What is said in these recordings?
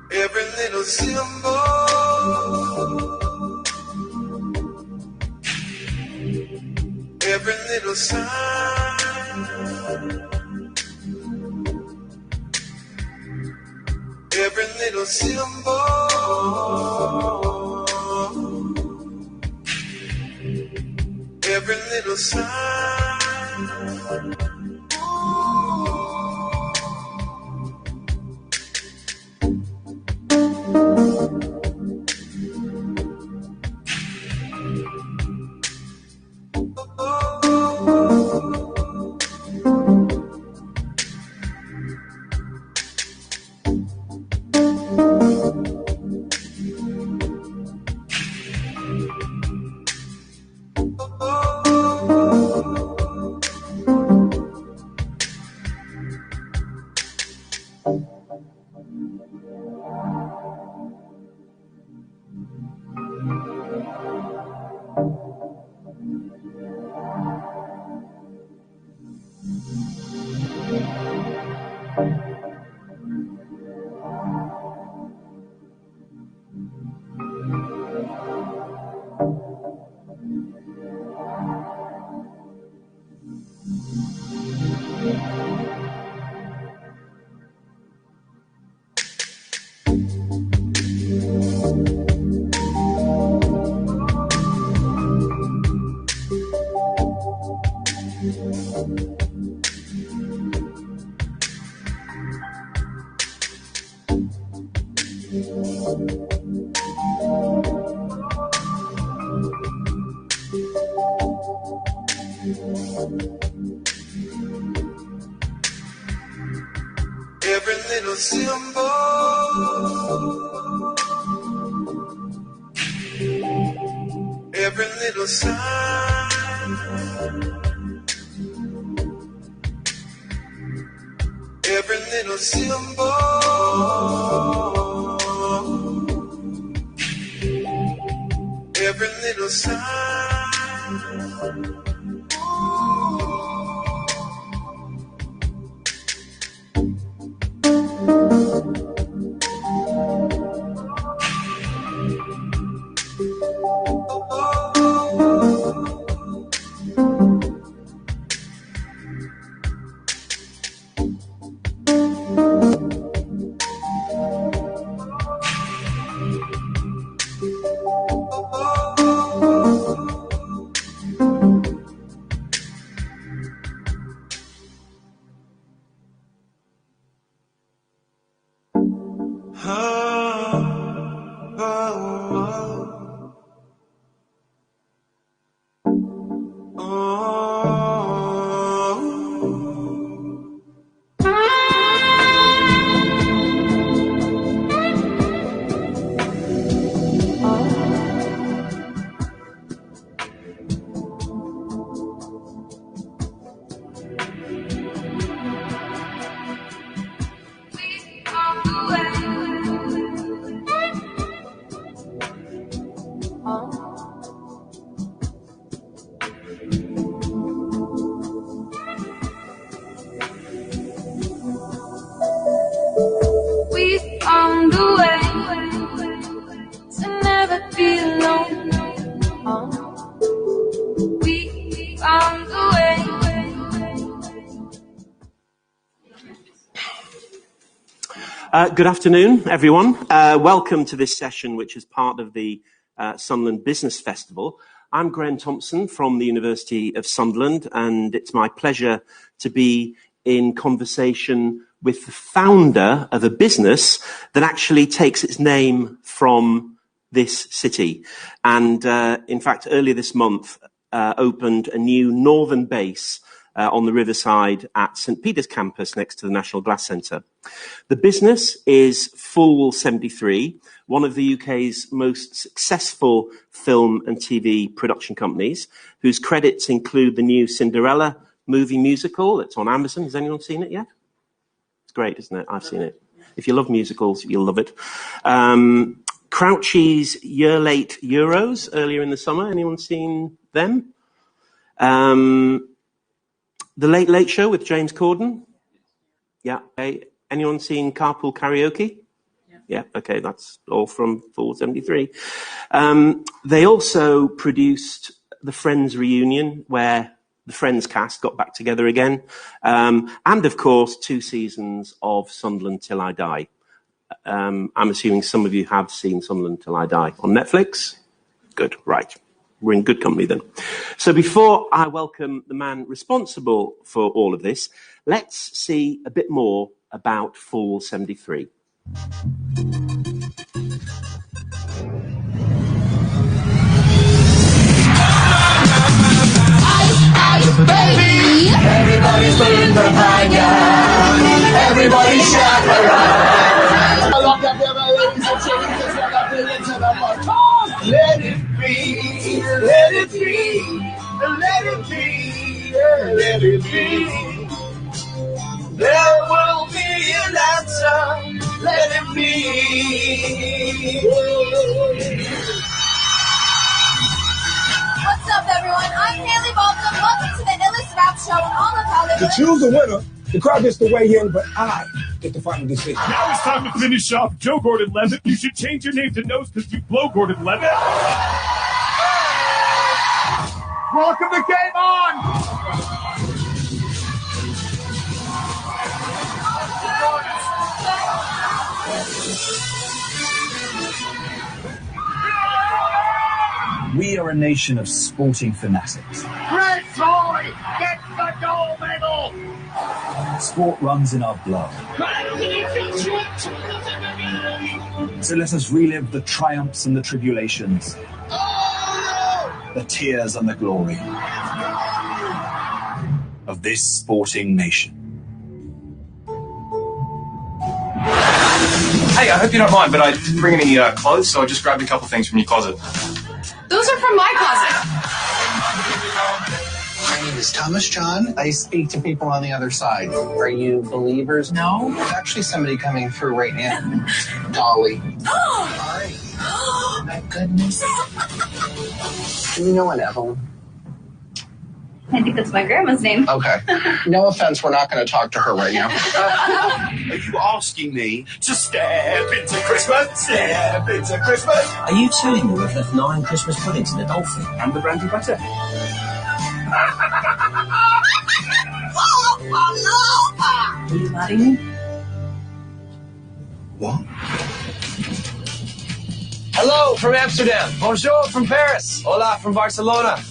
Every little symbol, every little sign, every little symbol, every little sign. Every little symbol, every little sign, every little symbol, every little sign. Good afternoon, everyone. Welcome to this session, which is part of the Sunderland Business Festival. I'm Graham Thompson from the University of Sunderland, and it's my pleasure to be in conversation with the founder of a business that actually takes its name from this city. And in fact, earlier this month, opened a new northern base on the riverside at St. Peter's campus next to the National Glass Centre. The business is Full 73, one of the UK's most successful film and TV production companies, whose credits include the new Cinderella movie musical that's on Amazon. Has anyone seen it yet? great, isn't it? I've seen it. If you love musicals, you'll love it. Crouchy's Year Late Euros earlier in the summer. Anyone seen them? The Late Late Show with James Corden? Yeah. Okay. Anyone seen Carpool Karaoke? Yeah, okay, that's all from Fool 73. They also produced the Friends reunion, where the Friends cast got back together again. And, of course, 2 seasons of Sunderland Till I Die. I'm assuming some of you have seen Sunderland Till I Die on Netflix. Good, right. We're in good company then. So before I welcome the man responsible for all of this, let's see a bit more about Fool 73. Baby, everybody's waiting behind ya. Everybody shout around. Lock up your ladies and changes, lock up the into the motor. Let it be, let it be, let it be, let it be. There will be an answer. Let it be. What's up, everyone? I'm Haley Baltham. Welcome to the Illest Rap Show in all of Hollywood. To choose a winner, the crowd gets to weigh in, but I get the final decision. Now it's time to finish off Joe Gordon-Levitt. You should change your name to Nose because you blow Gordon-Levitt. Welcome to Game On! We are a nation of sporting fanatics. Red Toy gets the gold medal! Sport runs in our blood. So let us relive the triumphs and the tribulations, the tears and the glory of this sporting nation. Hey, I hope you don't mind, but I didn't bring any clothes, so I just grabbed a couple things from your closet. Those are from my closet. My name is Thomas John. I speak to people on the other side. Are you believers? No. There's actually somebody coming through right now. Dolly. Oh my goodness. Do you know an Evelyn? I think that's my grandma's name. Okay. No offense, we're not going to talk to her right now. Are you asking me to step into Christmas? Step into Christmas? Are you telling me we've left 9 Christmas puddings in the dolphin? And the brandy butter. Are you letting me? What? Hello from Amsterdam. Bonjour from Paris. Hola from Barcelona.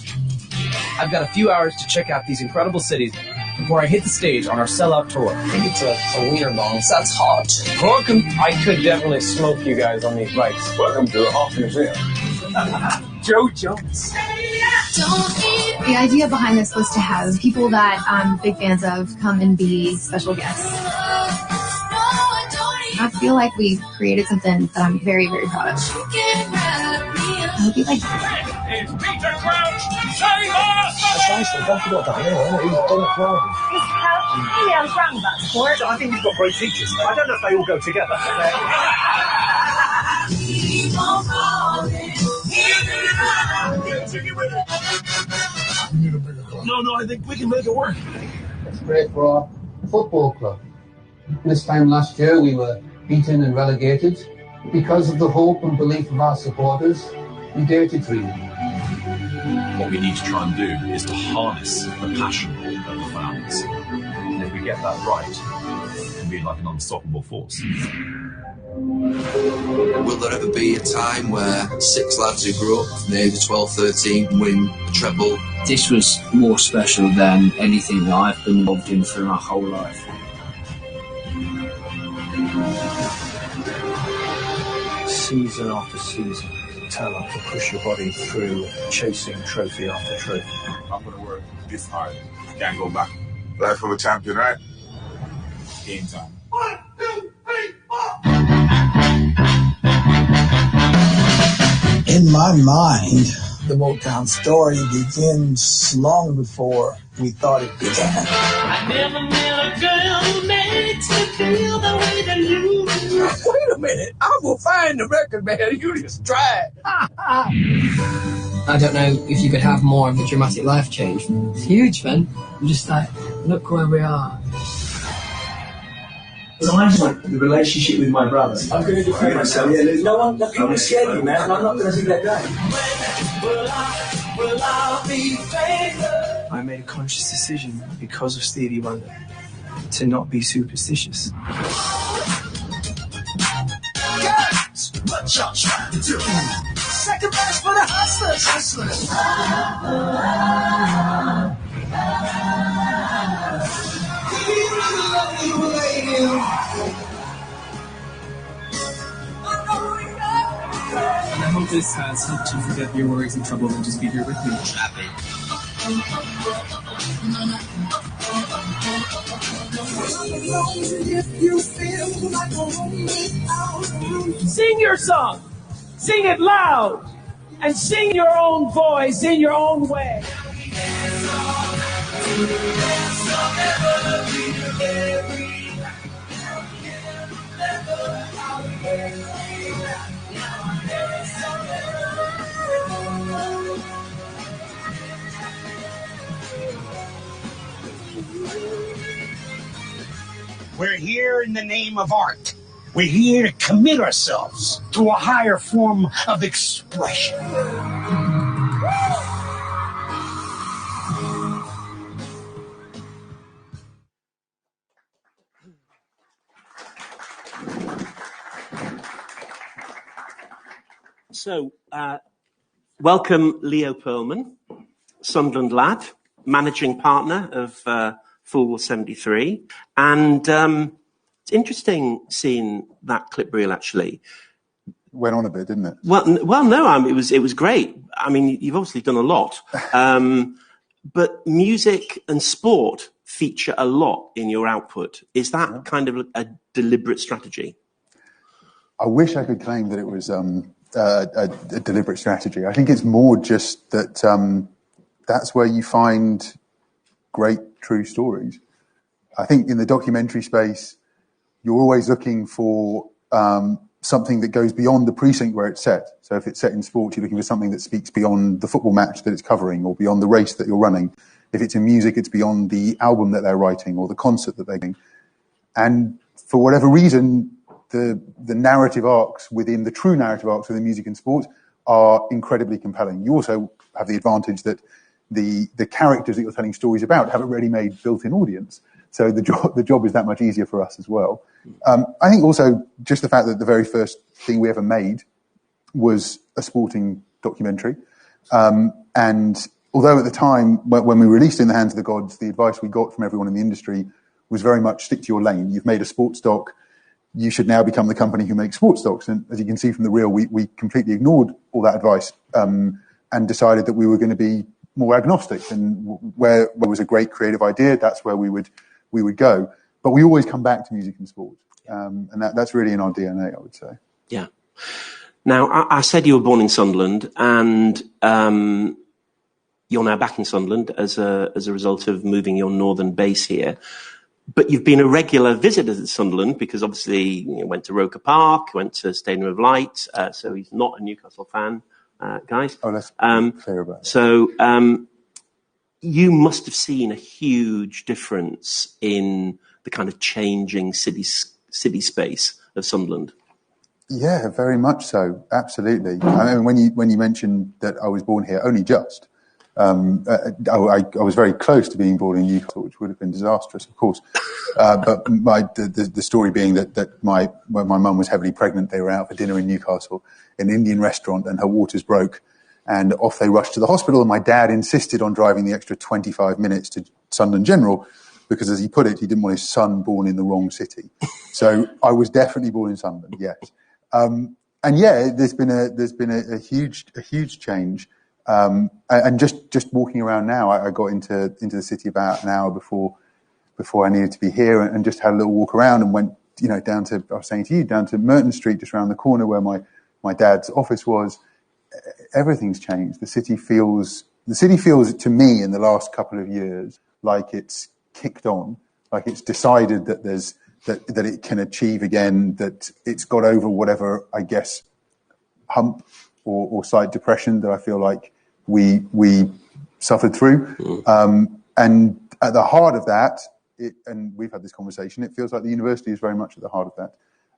I've got a few hours to check out these incredible cities before I hit the stage on our sellout tour. I think it's a wiener bong. That's hot. Welcome. I could definitely smoke you guys on these bikes. Welcome to the Hawk Museum. Joe Jones. The idea behind this was to have people that I'm big fans of come and be special guests. I feel like we've created something that I'm very, very proud of. I hope you like it. It's Peter Crouch! Save us! That's nice, I don't forget that. Yeah, he's done it for me. Really unstrung about sport. I think you've got great teachers. I don't know if they all go together. No, I think we can make it work. It's great for our football club. This time last year we were beaten and relegated. Because of the hope and belief of our supporters, we dare to dream. What we need to try and do is to harness the passion of the fans. And if we get that right, it can be like an unstoppable force. Will there ever be a time where 6 lads who grew up from the age of 12, 13 win a treble? This was more special than anything that I've been involved in for my whole life. Season after season, turn up to push your body through, chasing trophy after trophy. I'm going to work this hard. Can't go back. Life of a champion, right? Game time. 1, 2, 3, 4. In my mind, the Motown story begins long before we thought it began. I never met a girl who makes me feel the way that you do. Wait a minute, I'm gonna find the record, man. You just try it. I don't know if you could have more of a dramatic life change. It's huge, man. I'm just like, look where we are. Besides the relationship with my brother, I'm going to defend myself. Yeah, there's no one that can scare me, man. I'm not going to do that game. Will I be famous? I made a conscious decision because of Stevie Wonder to not be superstitious. Guys, what y'all trying to do? Second verse for the hustlers. And I hope this has helped you forget your worries and troubles and just be here with me. Sing your song. Sing it loud. And sing your own voice in your own way. We're here in the name of art. We're here to commit ourselves to a higher form of expression. So, welcome Leo Pearlman, Sunderland lad, managing partner of Full 73. And it's interesting seeing that clip reel, actually. Went on a bit, didn't it? Well, no, it was great. I mean, you've obviously done a lot. But music and sport feature a lot in your output. Is that kind of a deliberate strategy? I wish I could claim that it was a deliberate strategy. I think it's more just that that's where you find great, true stories. I think in the documentary space, you're always looking for something that goes beyond the precinct where it's set. So if it's set in sport, you're looking for something that speaks beyond the football match that it's covering or beyond the race that you're running. If it's in music, it's beyond the album that they're writing or the concert that they're doing. And for whatever reason, the narrative arcs within the true narrative arcs within music and sport are incredibly compelling. You also have the advantage that the characters that you're telling stories about have a ready-made built-in audience. So the job is that much easier for us as well. I think also just the fact that the very first thing we ever made was a sporting documentary. And although at the time, when we released In the Hands of the Gods, the advice we got from everyone in the industry was very much stick to your lane. You've made a sports doc. You should now become the company who makes sports docs. And as you can see from the reel, we completely ignored all that advice and decided that we were going to be more agnostic. And where was a great creative idea, that's where we would go. But we always come back to music and sport. And that's really in our DNA, I would say. Yeah. Now, I said you were born in Sunderland, and you're now back in Sunderland as a result of moving your northern base here. But you've been a regular visitor to Sunderland because obviously you went to Roker Park, went to Stadium of Light, so he's not a Newcastle fan, guys. Oh, that's clear about that. So you must have seen a huge difference in the kind of changing city space of Sunderland. Yeah, very much so. Absolutely. I mean, when you mentioned that I was born here, only just. I was very close to being born in Newcastle, which would have been disastrous, of course. But the story being that when my mum was heavily pregnant, they were out for dinner in Newcastle, in an Indian restaurant, and her waters broke, and off they rushed to the hospital. And my dad insisted on driving the extra 25 minutes to Sunderland General because, as he put it, he didn't want his son born in the wrong city. So I was definitely born in Sunderland, yes. And yeah, there's been a huge change. And just walking around now, I got into the city about an hour before I needed to be here, and just had a little walk around and went, down to, I was saying to you, down to Merton Street, just around the corner where my dad's office was. Everything's changed. The city feels to me in the last couple of years like it's kicked on, like it's decided that that it can achieve again, that it's got over whatever, I guess, hump or slight depression that I feel like we suffered through. And at the heart of that, and we've had this conversation, it feels like the university is very much at the heart of that.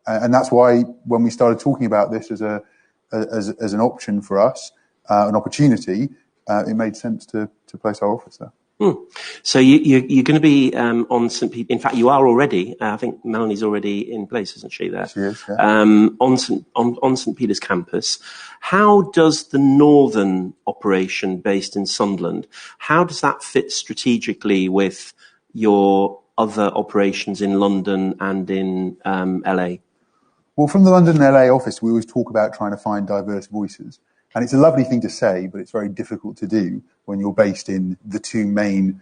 And that's why when we started talking about this as an option for us, an opportunity, it made sense to place our office there. So you're going to be on St. Peter's. In fact, you are already. I think Melanie's already in place, isn't she? There, she is. Yeah. On St. Peter's campus. How does the northern operation based in Sunderland? How does that fit strategically with your other operations in London and in LA? Well, from the London and LA office, we always talk about trying to find diverse voices. And it's a lovely thing to say, but it's very difficult to do when you're based in the two main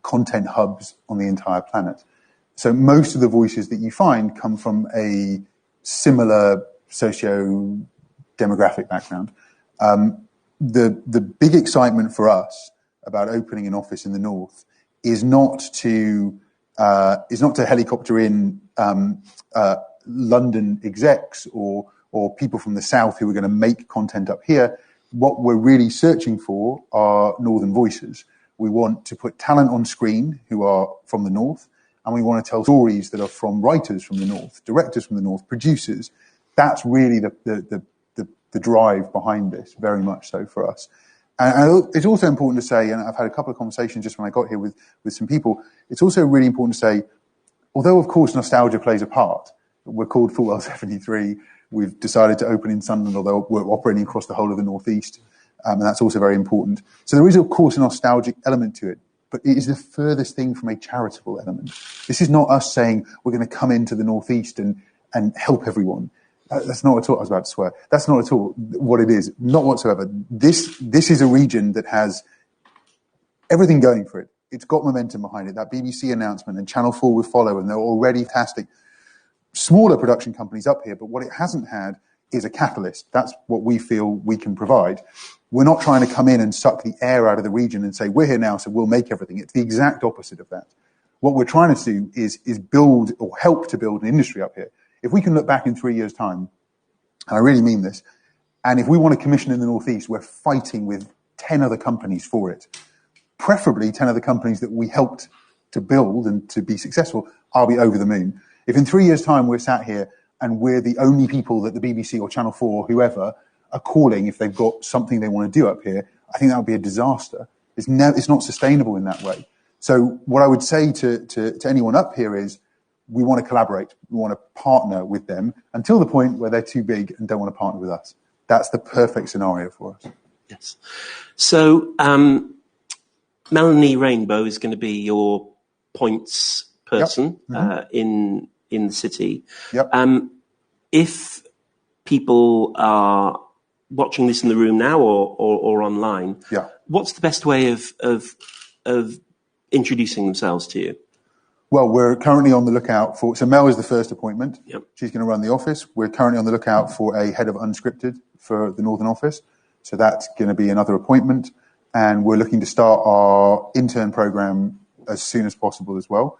content hubs on the entire planet. So most of the voices that you find come from a similar socio-demographic background. The big excitement for us about opening an office in the north is not to helicopter in London execs or people from the south who are going to make content up here. What we're really searching for are northern voices. We want to put talent on screen who are from the north, and we want to tell stories that are from writers from the north, directors from the north, producers. That's really the drive behind this, very much so for us. And it's also important to say, and I've had a couple of conversations just when I got here with some people, it's also really important to say, although of course nostalgia plays a part, we're called Fulwell 73, we've decided to open in Sunderland, although we're operating across the whole of the northeast, and that's also very important. So there is, of course, a nostalgic element to it, but it is the furthest thing from a charitable element. This is not us saying we're going to come into the northeast and help everyone. That's not at all. I was about to swear. That's not at all what it is. Not whatsoever. This is a region that has everything going for it. It's got momentum behind it. That BBC announcement and Channel 4 will follow, and they're already fantastic. Smaller production companies up here, but what it hasn't had is a catalyst. That's what we feel we can provide. We're not trying to come in and suck the air out of the region and say, we're here now, so we'll make everything. It's the exact opposite of that. What we're trying to do is build or help to build an industry up here. If we can look back in 3 years' time, and I really mean this, and if we want to commission in the northeast, we're fighting with 10 other companies for it. Preferably 10 other companies that we helped to build and to be successful. I'll be over the moon. If in 3 years' time we're sat here and we're the only people that the BBC or Channel 4 or whoever are calling if they've got something they want to do up here, I think that would be a disaster. It's not sustainable in that way. So what I would say to anyone up here is we want to collaborate. We want to partner with them until the point where they're too big and don't want to partner with us. That's the perfect scenario for us. Yes. So Melanie Rainbow is going to be your points person in the city. Yep. If people are watching this in the room now or online, what's the best way of introducing themselves to you? Well, we're currently on the lookout for, so Mel is the first appointment. Yep. She's going to run the office. We're currently on the lookout for a head of unscripted for the Northern office. So that's going to be another appointment. And we're looking to start our intern program as soon as possible as well,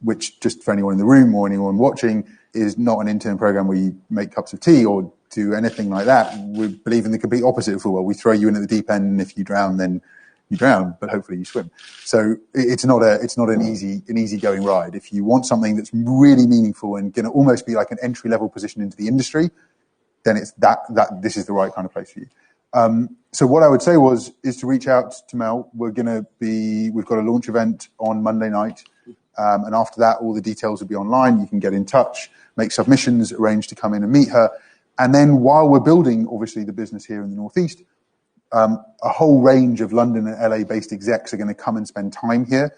which, just for anyone in the room or anyone watching, is not an intern program where you make cups of tea or do anything like that. We believe in the complete opposite of Fulwell. We throw you in at the deep end, and if you drown, then you drown, but hopefully you swim. So it's not an easy going ride. If you want something that's really meaningful and going to almost be like an entry level position into the industry, then it's that this is the right kind of place for you. So what I would say is to reach out to Mel. We've got a launch event on Monday night. And after that, all the details will be online. You can get in touch, make submissions, arrange to come in and meet her. And then while we're building, obviously, the business here in the Northeast, a whole range of London and LA-based execs are going to come and spend time here,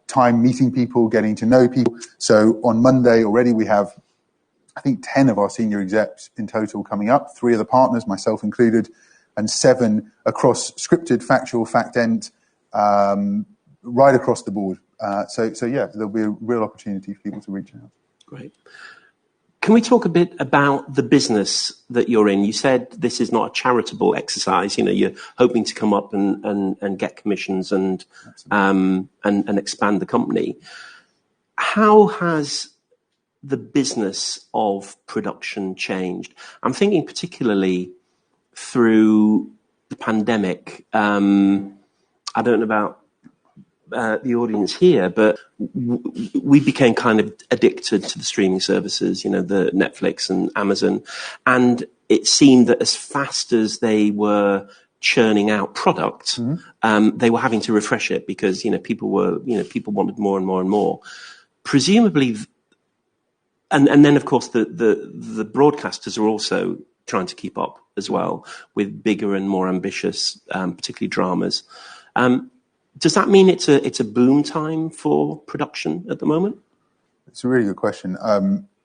time meeting people, getting to know people. So on Monday already we have, I think, 10 of our senior execs in total coming up, 3 of the partners, myself included, and 7 across scripted, factual, fact-ent, right across the board. So yeah, there'll be a real opportunity for people to reach out. Great. Can we talk a bit about the business that you're in? You said this is not a charitable exercise. You know, you're hoping to come up and get commissions and expand the company. How has the business of production changed? I'm thinking particularly through the pandemic. I don't know about the audience here, but we became kind of addicted to the streaming services, you know, the Netflix and Amazon. And it seemed that as fast as they were churning out product, they were having to refresh it because, people wanted more and more and more. Presumably, and then of course the broadcasters are also trying to keep up as well with bigger and more ambitious, particularly dramas. Does that mean it's a boom time for production at the moment? It's a really good question.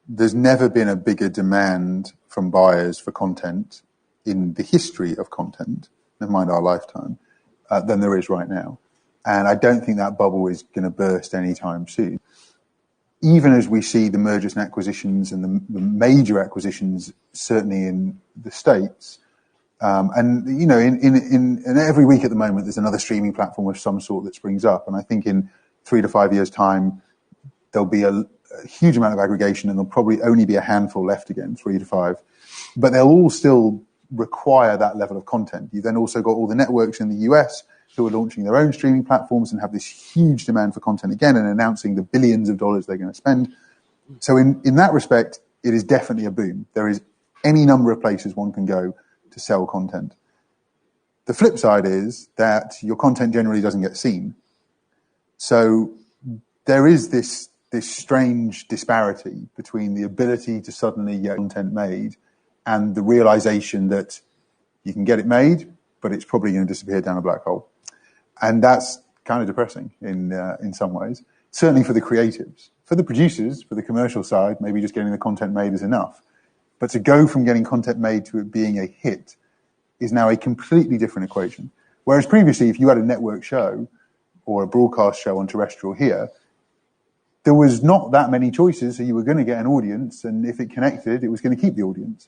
There's never been a bigger demand from buyers for content in the history of content, never mind our lifetime, than there is right now. And I don't think that bubble is going to burst anytime soon. Even as we see the mergers and acquisitions and the major acquisitions, certainly in the States, in every week at the moment, there's another streaming platform of some sort that springs up. And I think in 3 to 5 years' time, there'll be a huge amount of aggregation and there'll probably only be a handful left again, 3 to 5. But they'll all still require that level of content. You then also got all the networks in the US who are launching their own streaming platforms and have this huge demand for content again and announcing the billions of dollars they're going to spend. So in that respect, it is definitely a boom. There is any number of places one can go to sell content. The flip side is that your content generally doesn't get seen. So there is this strange disparity between the ability to suddenly get content made and the realization that you can get it made, but it's probably going to disappear down a black hole. And that's kind of depressing in some ways, certainly for the creatives. For the producers, for the commercial side, maybe just getting the content made is enough. But to go from getting content made to it being a hit is now a completely different equation. Whereas previously, if you had a network show or a broadcast show on terrestrial here, there was not that many choices, so you were going to get an audience, and if it connected, it was going to keep the audience.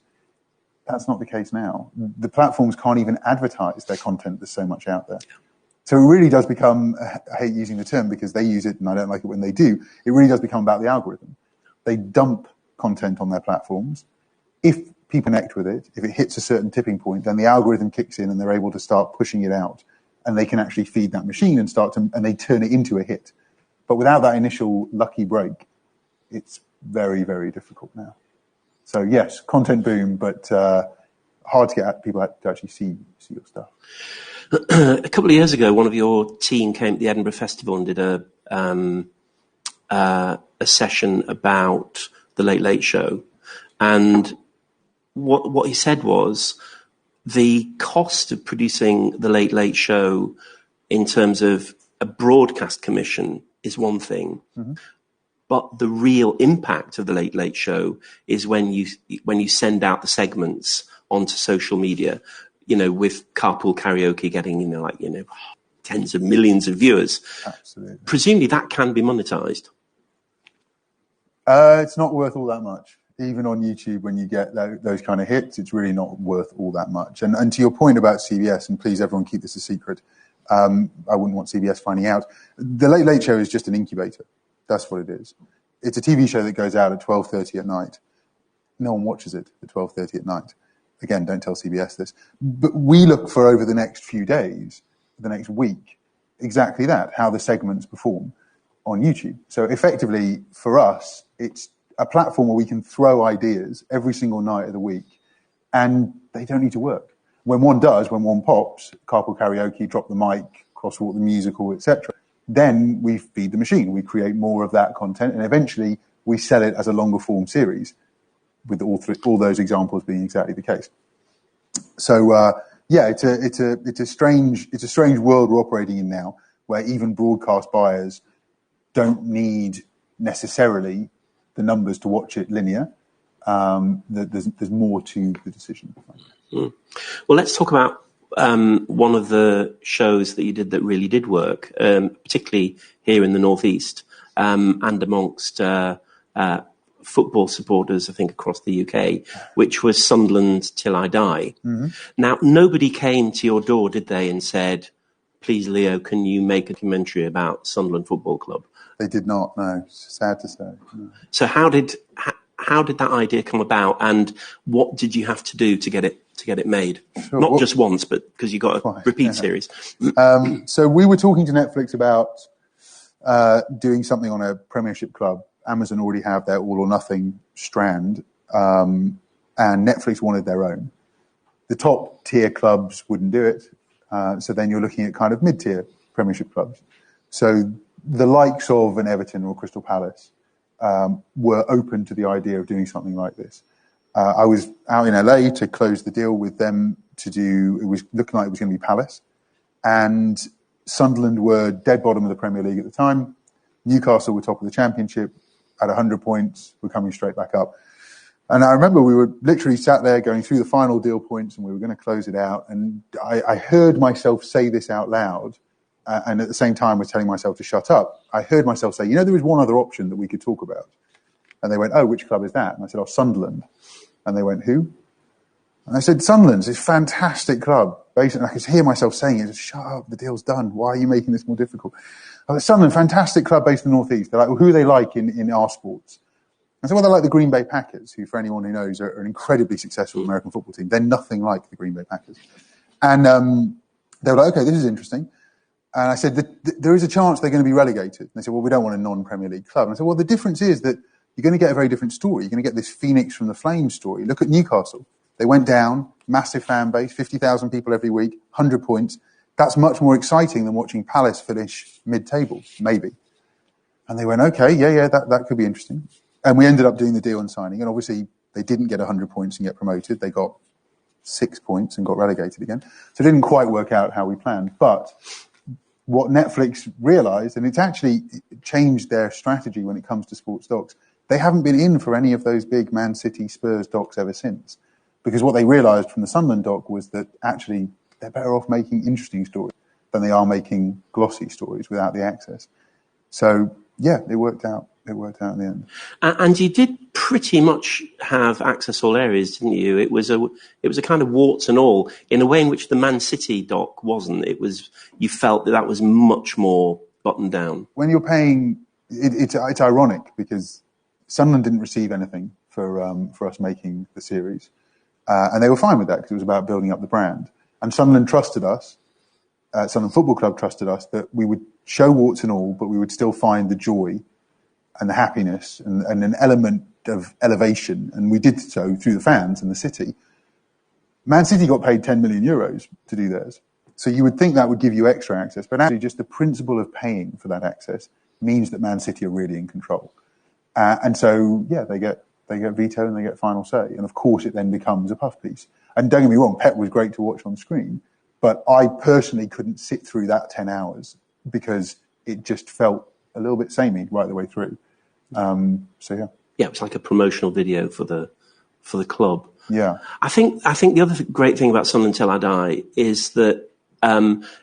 That's not the case now. The platforms can't even advertise their content. There's so much out there. So it really does become, I hate using the term because they use it and I don't like it when they do, it really does become about the algorithm. They dump content on their platforms. If people connect with it, if it hits a certain tipping point, then the algorithm kicks in and they're able to start pushing it out, and they can actually feed that machine and and they turn it into a hit. But without that initial lucky break, it's very, very difficult now. So yes, content boom, but hard to get people to actually see your stuff. A couple of years ago, one of your team came to the Edinburgh Festival and did a session about the Late Late Show, and what he said was the cost of producing the Late Late Show in terms of a broadcast commission is one thing, but the real impact of the Late Late Show is when you send out the segments onto social media, with Carpool Karaoke getting, tens of millions of viewers. Absolutely. Presumably that can be monetized. It's not worth all that much. Even on YouTube, when you get those kind of hits, it's really not worth all that much. And to your point about CBS, and please everyone keep this a secret, I wouldn't want CBS finding out. The Late Late Show is just an incubator. That's what it is. It's a TV show that goes out at 12:30 at night. No one watches it at 12:30 at night. Again, don't tell CBS this. But we look for over the next few days, the next week, exactly that, how the segments perform on YouTube. So effectively, for us, it's a platform where we can throw ideas every single night of the week, and they don't need to work. When one does, when one pops, Carpool Karaoke, Drop the Mic, Crosswalk the Musical, etc., then we feed the machine. We create more of that content, and eventually we sell it as a longer form series, with all those examples being exactly the case. So it's a strange world we're operating in now, where even broadcast buyers don't need necessarily the numbers to watch it linear. There's more to the decision. Well, let's talk about one of the shows that you did that really did work, particularly here in the Northeast, and amongst football supporters, I think, across the UK, which was Sunderland Till I Die. Mm-hmm. Now, nobody came to your door, did they, and said, please, Leo, can you make a documentary about Sunderland Football Club? They did not, no. It's sad to say. No. So how did that idea come about, and what did you have to do to get it made? Sure. Not just once, but because you got a repeat series. So we were talking to Netflix about doing something on a Premiership club. Amazon already have their All or Nothing strand, and Netflix wanted their own. The top tier clubs wouldn't do it, so then you're looking at kind of mid-tier Premiership clubs. So the likes of an Everton or Crystal Palace were open to the idea of doing something like this. I was out in LA to close the deal with them to do, it was looking like it was going to be Palace, and Sunderland were dead bottom of the Premier League at the time. Newcastle were top of the Championship at 100 points, were coming straight back up. And I remember we were literally sat there going through the final deal points, and we were going to close it out. And I heard myself say this out loud, and at the same time was telling myself to shut up. I heard myself say, you know, there is one other option that we could talk about. And they went, oh, which club is that? And I said, oh, Sunderland. And they went, who? And I said, Sunderland's this fantastic club. Basically, I could hear myself saying it. Just, shut up, the deal's done. Why are you making this more difficult? I said, Sunderland, fantastic club based in the North East. They're like, well, who are they like in our sports? I said, well, they're like the Green Bay Packers, who, for anyone who knows, are an incredibly successful American football team. They're nothing like the Green Bay Packers. And they were like, okay, this is interesting. And I said, there is a chance they're going to be relegated. And they said, well, we don't want a non-Premier League club. And I said, well, the difference is that you're going to get a very different story. You're going to get this Phoenix from the Flames story. Look at Newcastle. They went down, massive fan base, 50,000 people every week, 100 points. That's much more exciting than watching Palace finish mid-table, maybe. And they went, okay, yeah, that could be interesting. And we ended up doing the deal and signing. And obviously, they didn't get 100 points and get promoted. They got 6 points and got relegated again. So it didn't quite work out how we planned. But what Netflix realized, and it's actually changed their strategy when it comes to sports docs, they haven't been in for any of those big Man City Spurs docs ever since. Because what they realized from the Sunderland doc was that actually they're better off making interesting stories than they are making glossy stories without the access. So, yeah, it worked out. It worked out in the end. And you did pretty much have access all areas, didn't you? It was a kind of warts and all, in a way in which the Man City doc wasn't. It was, you felt that was much more buttoned down. When you're paying, it's ironic because Sunderland didn't receive anything for us making the series. And they were fine with that because it was about building up the brand. And Sunderland trusted us, Sunderland Football Club trusted us, that we would show warts and all, but we would still find the joy and the happiness and an element of elevation. And we did so through the fans and the city. Man City got paid 10 million euros to do theirs. So you would think that would give you extra access, but actually just the principle of paying for that access means that Man City are really in control. And so, yeah, they get veto and they get final say. And of course, it then becomes a puff piece. And don't get me wrong, Pep was great to watch on screen, but I personally couldn't sit through that 10 hours because it just felt a little bit samey right the way through. So, yeah. Yeah, it's like a promotional video for the club. Yeah. I think the other great thing about Sunderland Till I Die is that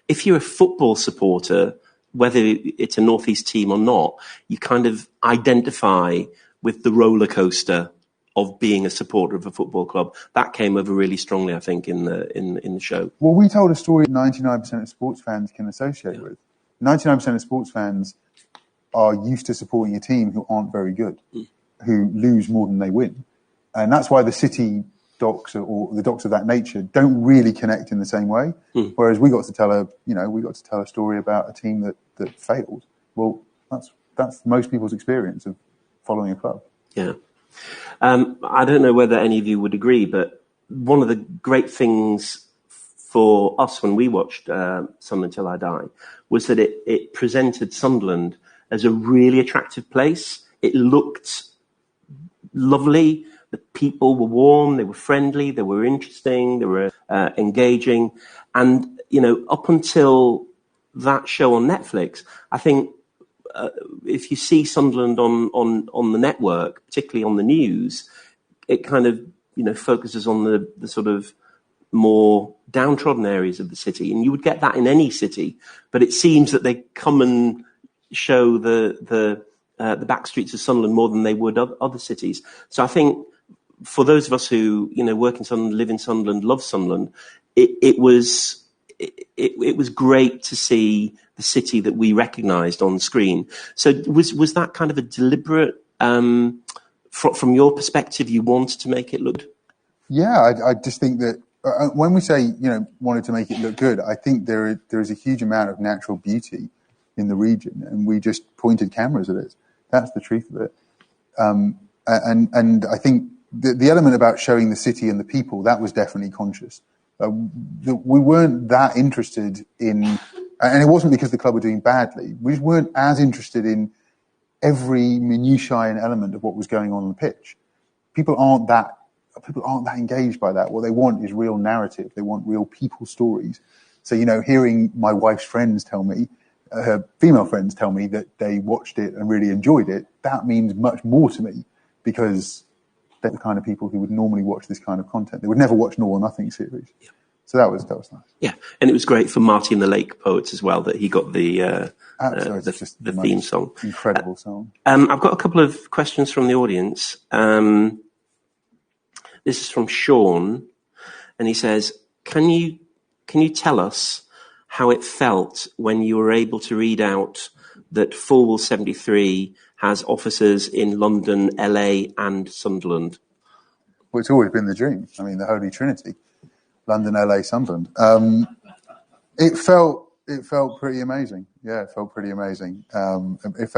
if you're a football supporter, whether it's a North East team or not, you kind of identify with the roller coaster of being a supporter of a football club. That came over really strongly, I think, in the show. Well, we told a story 99% of sports fans can associate with. 99% of sports fans are used to supporting a team who aren't very good, who lose more than they win. And that's why the City docs or the docs of that nature don't really connect in the same way. Whereas we got to tell a story about a team that failed. Well, that's most people's experience of following a club. Yeah. I don't know whether any of you would agree, but one of the great things for us when we watched Sunderland Till I Die was that it presented Sunderland as a really attractive place. It looked lovely. The people were warm. They were friendly. They were interesting. They were engaging. And, up until that show on Netflix, I think if you see Sunderland on the network, particularly on the news, it kind of, focuses on the sort of more downtrodden areas of the city. And you would get that in any city. But it seems that they come and show the the back streets of Sunderland more than they would other cities. So I think for those of us who, work in Sunderland, live in Sunderland, love Sunderland, it was great to see the city that we recognised on screen. So was that kind of a deliberate, from your perspective, you wanted to make it look good? Yeah, I just think that when we say, wanted to make it look good, I think there is a huge amount of natural beauty in the region, and we just pointed cameras at it. That's the truth of it. And I think the element about showing the city and the people, that was definitely conscious. We weren't that interested in, and it wasn't because the club were doing badly, we just weren't as interested in every minutiae and element of what was going on the pitch. People aren't that engaged by that. What they want is real narrative. They want real people stories. So, hearing my wife's friends tell me, her female friends tell me that they watched it and really enjoyed it, that means much more to me, because they're the kind of people who would normally watch this kind of content. They would never watch an All or Nothing series. Yeah. So that was nice. Yeah, and it was great for Marty and the Lake Poets as well that he got the theme song. Incredible song. I've got a couple of questions from the audience. This is from Sean, and he says, "Can you tell us how it felt when you were able to read out that Fulwell 73 has offices in London, LA, and Sunderland?" Well, it's always been the dream. I mean, the Holy Trinity, London, LA, Sunderland. It felt pretty amazing. Yeah, it felt pretty amazing. It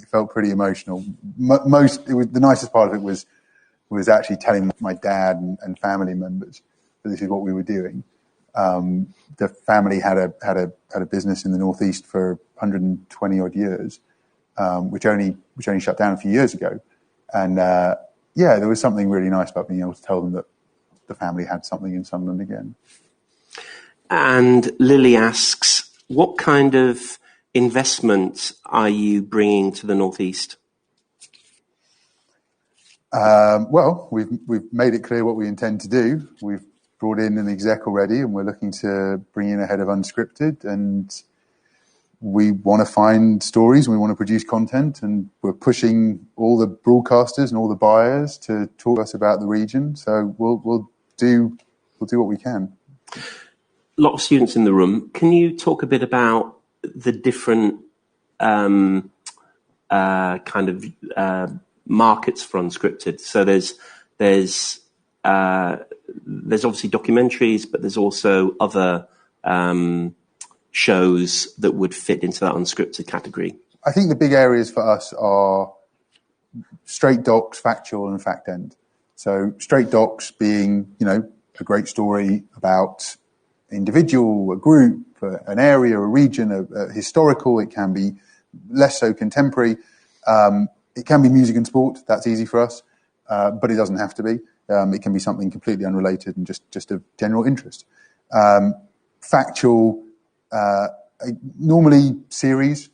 felt pretty emotional. The nicest part of it was actually telling my dad and family members that this is what we were doing. The family had a business in the Northeast for 120 odd years, which only shut down a few years ago. And there was something really nice about being able to tell them that the family had something in Sunderland again. And Lily asks, what kind of investment are you bringing to the Northeast? Well, we've made it clear what we intend to do. We've brought in an exec already, and we're looking to bring in a head of unscripted, and we want to find stories, and we want to produce content, and we're pushing all the broadcasters and all the buyers to talk to us about the region. So we'll do what we can. A lot of students in the room. Can you talk a bit about the different markets for unscripted? So there's obviously documentaries, but there's also other shows that would fit into that unscripted category. I think the big areas for us are straight docs, factual, and fact end. So straight docs being, a great story about individual, a group, an area, a region, a historical. It can be less so contemporary. It can be music and sport. That's easy for us, but it doesn't have to be. It can be something completely unrelated and just of general interest. Factual, normally series,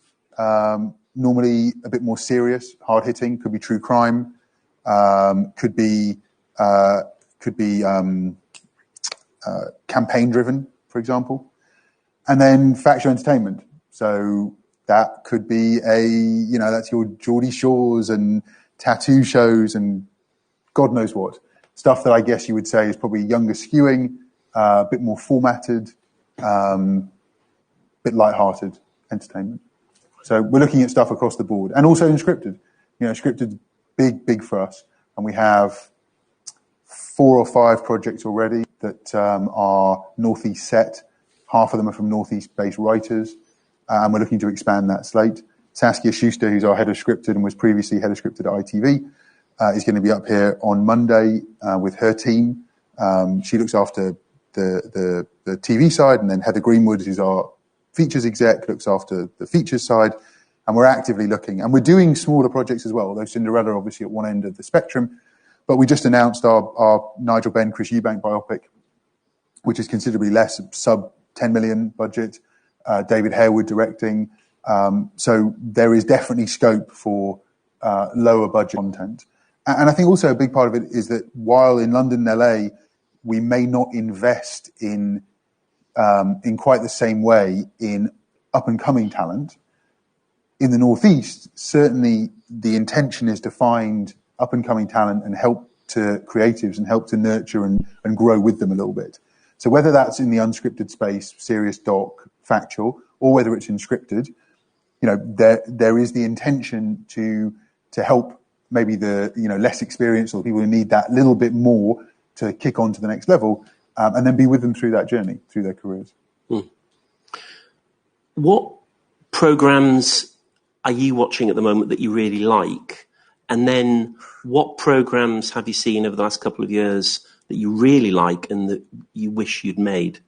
normally a bit more serious, hard hitting. Could be true crime. Could be campaign driven, for example. And then factual entertainment. So that could be that's your Geordie Shores and tattoo shows and God knows what. Stuff that I guess you would say is probably younger skewing, a bit more formatted, bit light-hearted entertainment. So we're looking at stuff across the board. And also unscripted. Scripted, big for us. And we have 4 or 5 projects already that are Northeast set. Half of them are from Northeast-based writers. And we're looking to expand that slate. Saskia Schuster, who's our head of scripted and was previously head of scripted at ITV, is going to be up here on Monday with her team. She looks after the TV side, and then Heather Greenwood, who's our features exec, looks after the features side. And we're actively looking. And we're doing smaller projects as well, although Cinderella obviously at one end of the spectrum. But we just announced our Nigel Benn, Chris Eubank biopic, which is considerably less, sub 10 million budget. David Harewood directing. So there is definitely scope for lower budget content. And I think also a big part of it is that while in London and LA, we may not invest in quite the same way in up and coming talent, in the Northeast, certainly the intention is to find up-and-coming talent and help to creatives and help to nurture and grow with them a little bit. So whether that's in the unscripted space, serious doc, factual, or whether it's in scripted, there is the intention to help maybe the less experienced or people who need that little bit more to kick on to the next level, and then be with them through that journey, through their careers. What programs are you watching at the moment that you really like? And then what programs have you seen over the last couple of years that you really like and that you wish you'd made?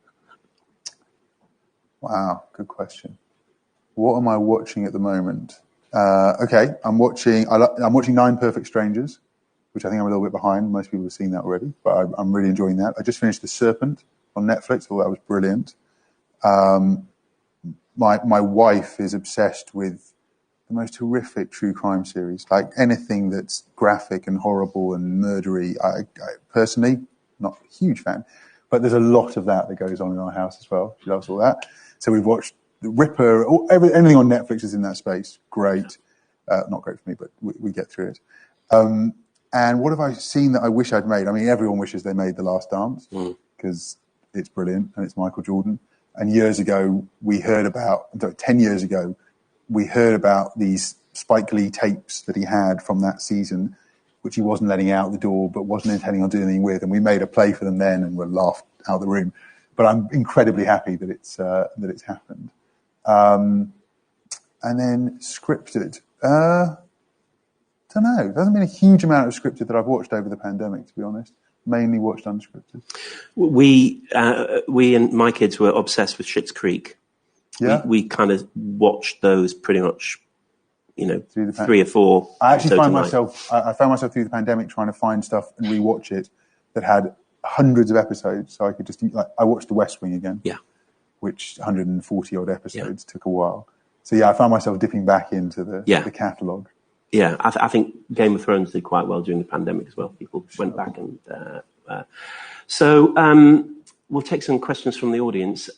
Wow, good question. What am I watching at the moment? Okay, I'm watching 9 Perfect Strangers, which I think I'm a little bit behind. Most people have seen that already, but I'm really enjoying that. I just finished The Serpent on Netflix. I thought that was brilliant. My wife is obsessed with the most horrific true crime series, like anything that's graphic and horrible and murdery. I personally, not a huge fan, but there's a lot of that goes on in our house as well. She loves all that. So we've watched The Ripper, anything on Netflix is in that space. Great. Not great for me, but we get through it. And what have I seen that I wish I'd made? I mean, everyone wishes they made The Last Dance because it's brilliant and it's Michael Jordan. And 10 years ago, we heard about these Spike Lee tapes that he had from that season, which he wasn't letting out the door, but wasn't intending on doing anything with. And we made a play for them then and were laughed out the room. But I'm incredibly happy that it's happened. And then scripted. Don't know. There hasn't been a huge amount of scripted that I've watched over the pandemic, to be honest. Mainly watched unscripted. We and my kids were obsessed with Schitt's Creek. Yeah. We kind of watched those pretty much, 3 or 4. I actually found myself through the pandemic trying to find stuff and rewatch it that had hundreds of episodes, so I could just I watched The West Wing again. Yeah. Which 140 odd episodes took a while. So yeah, I found myself dipping back into the catalogue. Yeah, I think Game of Thrones did quite well during the pandemic as well. People went back and... So we'll take some questions from the audience.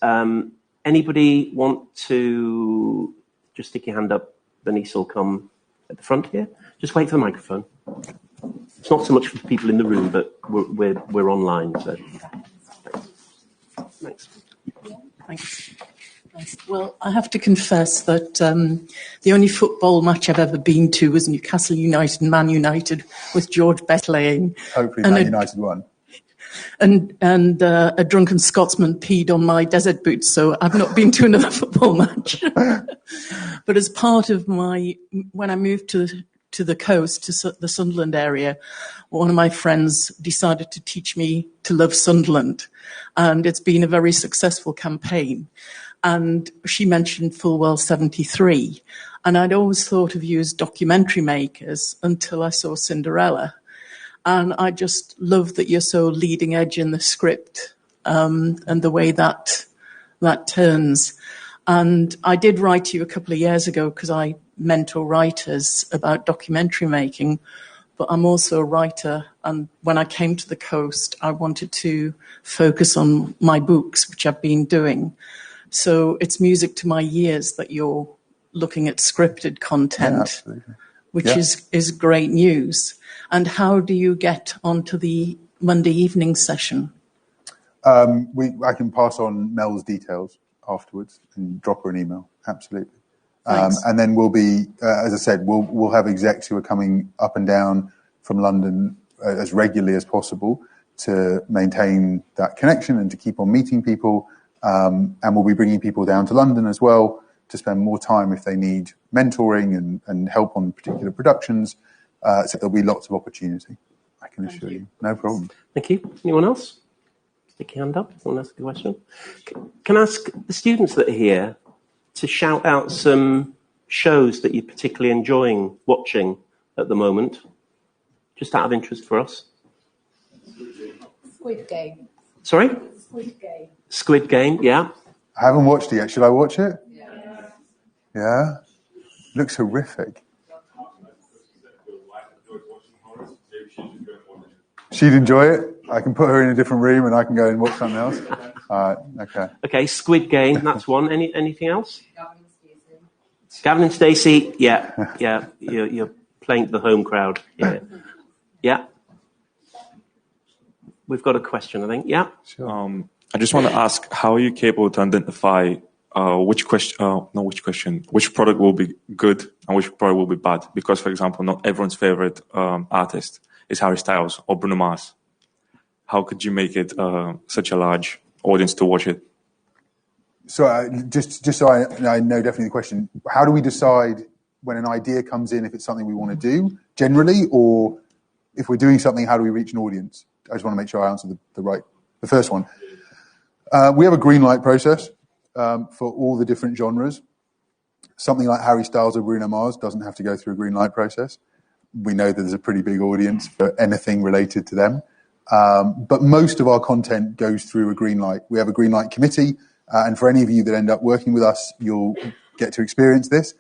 Anybody want to just stick your hand up? Denise will come at the front here. Just wait for the microphone. It's not so much for people in the room, but we're online. So thanks. Thanks. Well, I have to confess that the only football match I've ever been to was Newcastle United and Man United with George Bethlehem. Hopefully Man United won. And a drunken Scotsman peed on my desert boots, so I've not been to another football match. But as part of when I moved to the coast, to the Sunderland area, one of my friends decided to teach me to love Sunderland. And it's been a very successful campaign. And she mentioned full well 73. And I'd always thought of you as documentary makers until I saw Cinderella. And I just love that you're so leading edge in the script and the way that turns. And I did write to you a couple of years ago because I mentor writers about documentary making, but I'm also a writer. And when I came to the coast, I wanted to focus on my books, which I've been doing. So it's music to my ears that you're looking at scripted content, which is great news. And how do you get onto the Monday evening session? I can pass on Mel's details afterwards and drop her an email. Absolutely. And then we'll be, as I said, we'll have execs who are coming up and down from London as regularly as possible to maintain that connection and to keep on meeting people. And we'll be bringing people down to London as well to spend more time if they need mentoring and help on particular productions. So there'll be lots of opportunity, I can assure you. No problem. Thank you. Anyone else? Stick your hand up. Someone ask a question? Can I ask the students that are here to shout out some shows that you're particularly enjoying watching at the moment, just out of interest for us? Squid Game. Sorry? Squid Game. Squid Game, yeah. I haven't watched it yet. Should I watch it? Yeah? Looks horrific. She'd enjoy it. I can put her in a different room and I can go and watch something else. Okay. Okay, Squid Game, that's one. Anything else? Gavin and Stacey, yeah, you're playing to the home crowd. Yeah. We've got a question, I think. Yeah. Sure. I just want to ask, how are you capable to identify which product will be good and which product will be bad? Because, for example, not everyone's favorite artist is Harry Styles or Bruno Mars. How could you make it such a large audience to watch it? So just so I know definitely the question, how do we decide when an idea comes in if it's something we want to do generally, or if we're doing something, how do we reach an audience? I just want to make sure I answer the first one. We have a green light process for all the different genres. Something like Harry Styles or Bruno Mars doesn't have to go through a green light process. We know that there's a pretty big audience for anything related to them. But most of our content goes through a green light. We have a green light committee, and for any of you that end up working with us, you'll get to experience this.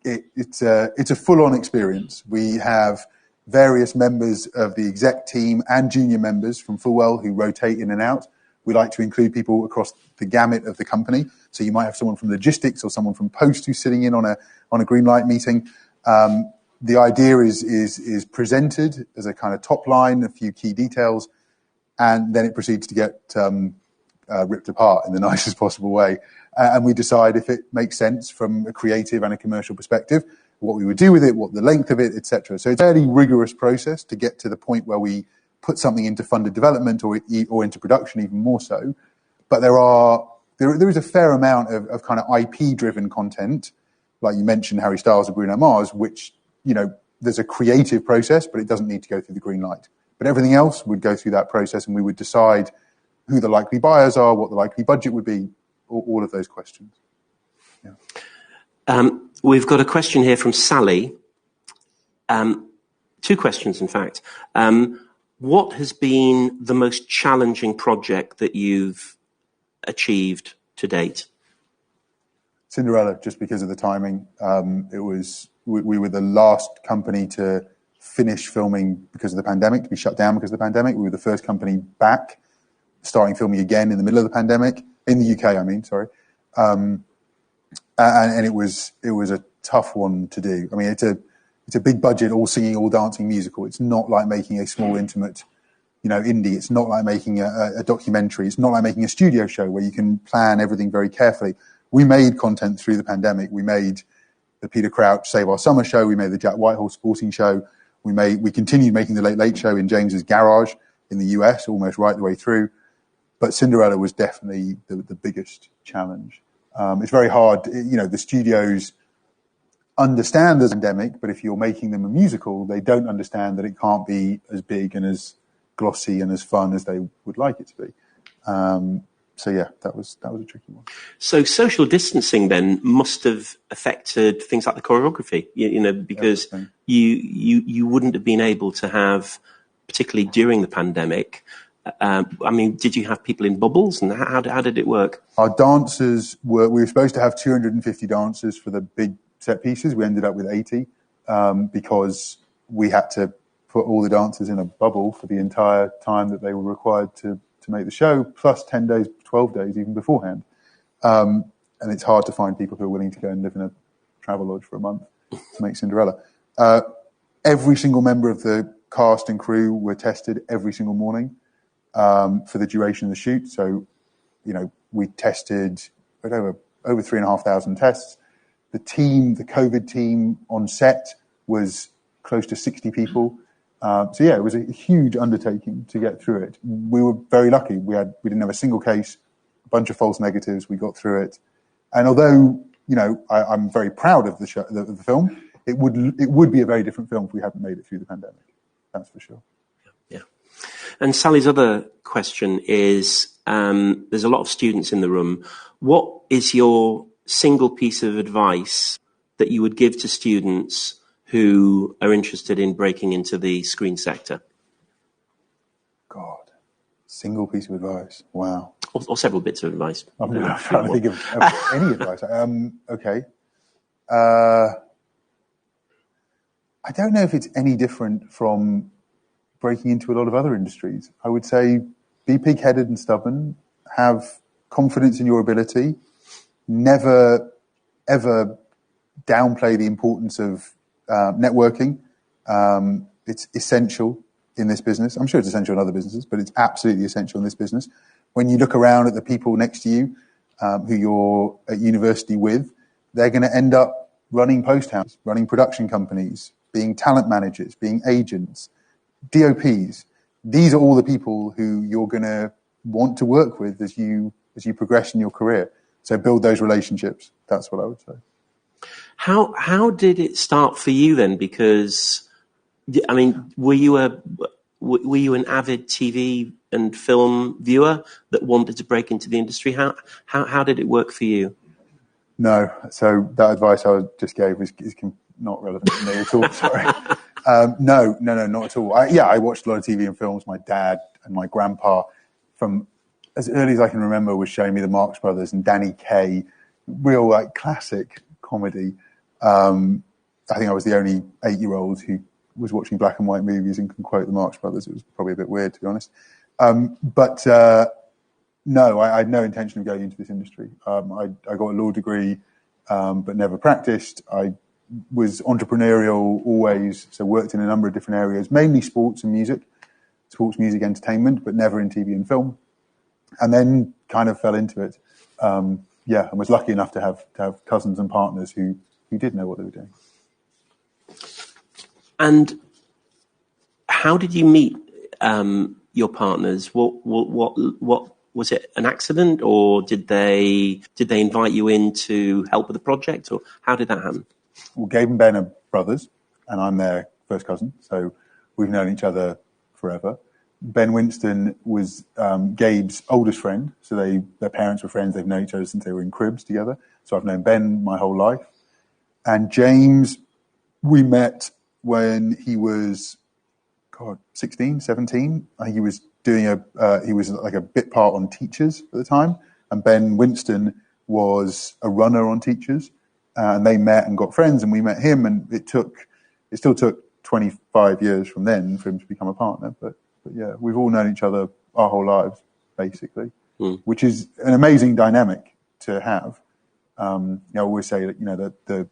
It's a full-on experience. We have various members of the exec team and junior members from Fullwell who rotate in and out. We like to include people across the gamut of the company. So you might have someone from logistics or someone from post who's sitting in on a green light meeting. The idea is presented as a kind of top line, a few key details, and then it proceeds to get ripped apart in the nicest possible way. And we decide if it makes sense from a creative and a commercial perspective, what we would do with it, what the length of it, etc. So it's a fairly rigorous process to get to the point where we put something into funded development or into production, even more so. But there is a fair amount of kind of IP-driven content, like you mentioned, Harry Styles or Bruno Mars, which, there's a creative process, but it doesn't need to go through the green light. But everything else would go through that process, and we would decide who the likely buyers are, what the likely budget would be, all of those questions. Yeah. We've got a question here from Sally. Two questions, in fact. What has been the most challenging project that you've achieved to date? Cinderella, just because of the timing. We were the last company to finish filming because of the pandemic, to be shut down because of the pandemic. We were the first company back, starting filming again in the middle of the pandemic, in the UK, I mean, sorry. And it was a tough one to do. I mean, it's a big budget, all singing, all dancing musical. It's not like making a small, intimate, indie. It's not like making a documentary. It's not like making a studio show where you can plan everything very carefully. We made content through the pandemic. We made the Peter Crouch Save Our Summer show. We made the Jack Whitehall Sporting show. We continued making the Late Late Show in James's garage in the US, almost right the way through. But Cinderella was definitely the biggest challenge. It's very hard. The studios understand the pandemic, but if you're making them a musical, they don't understand that it can't be as big and as glossy and as fun as they would like it to be. So yeah, that was a tricky one. So social distancing then must have affected things like the choreography, because you wouldn't have been able to have, particularly during the pandemic. Did you have people in bubbles, and how did it work? Our dancers we were supposed to have 250 dancers for the big set pieces. We ended up with 80 because we had to put all the dancers in a bubble for the entire time that they were required to make the show, plus 10 days, 12 days even beforehand. And it's hard to find people who are willing to go and live in a travel lodge for a month to make Cinderella. Every single member of the cast and crew were tested every single morning for the duration of the shoot. So, we tested over 3,500 tests. The COVID team on set was close to 60 people. It was a huge undertaking to get through it. We were very lucky. We didn't have a single case, a bunch of false negatives. We got through it. And although, I'm very proud of the film, it would be a very different film if we hadn't made it through the pandemic. That's for sure. Yeah. And Sally's other question is, there's a lot of students in the room. What is your single piece of advice that you would give to students who are interested in breaking into the screen sector? God, single piece of advice. Wow. Or several bits of advice. I'm trying to think of any advice. Okay. I don't know if it's any different from breaking into a lot of other industries. I would say be pig-headed and stubborn, have confidence in your ability, never ever downplay the importance of networking. It's essential in this business. I'm sure it's essential in other businesses, but it's absolutely essential in this business. When you look around at the people next to you who you're at university with, they're going to end up running post houses, running production companies, being talent managers, being agents, DOPs. These are all the people who you're going to want to work with as you progress in your career. So build those relationships. That's what I would say. How did it start for you then? Because I mean, were you an avid TV and film viewer that wanted to break into the industry? How did it work for you? No. So that advice I just gave is not relevant to me at all. Sorry. No, not at all. I watched a lot of TV and films. My dad and my grandpa, from as early as I can remember, was showing me the Marx Brothers and Danny Kaye, real like classic comedy. I think I was the only 8-year-old who was watching black and white movies and can quote the Marx Brothers. It was probably a bit weird, to be honest. No, I had no intention of going into this industry. I got a law degree, but never practiced. I was entrepreneurial always, so worked in a number of different areas, mainly sports, music, entertainment, but never in TV and film. And then kind of fell into it. And was lucky enough to have cousins and partners who did know what they were doing. And how did you meet your partners? What was it? An accident, or did they invite you in to help with the project, or how did that happen? Well, Gabe and Ben are brothers, and I'm their first cousin, so we've known each other forever. Ben Winston was Gabe's oldest friend, so their parents were friends. They've known each other since they were in cribs together. So I've known Ben my whole life. And James, we met when he was, 16, 17. I think he was doing he was like a bit part on Teachers at the time. And Ben Winston was a runner on Teachers. And they met and got friends, and we met him. And it still took 25 years from then for him to become a partner. But yeah, we've all known each other our whole lives, basically, which is an amazing dynamic to have. I always say that, that the